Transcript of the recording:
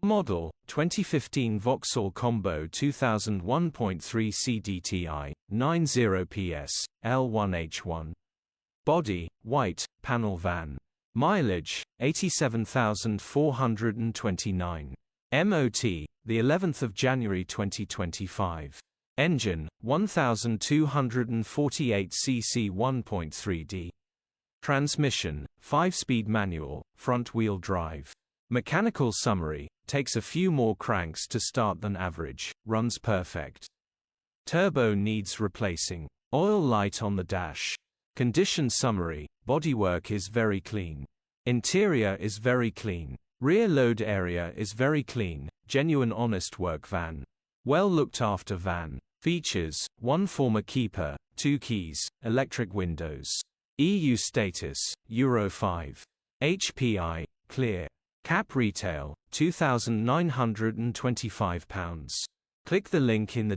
Model, 2015 Vauxhall Combo 2001.3 CDTI, 90 PS, L1H1. Body, white, panel van. Mileage, 87,429. MOT, the 11th of January 2025. Engine, 1248 cc 1.3D. Transmission, 5-speed manual, front-wheel drive. Mechanical summary, takes a few more cranks to start than average, runs perfect. Turbo needs replacing. Oil light on the dash. Condition summary, bodywork is very clean. Interior is very clean. Rear load area is very clean, genuine honest work van. Well looked after van. Features, 1 former keeper, 2 keys, electric windows. EU status, Euro 5. HPI, clear. Cap retail, £2,925. Click the link in the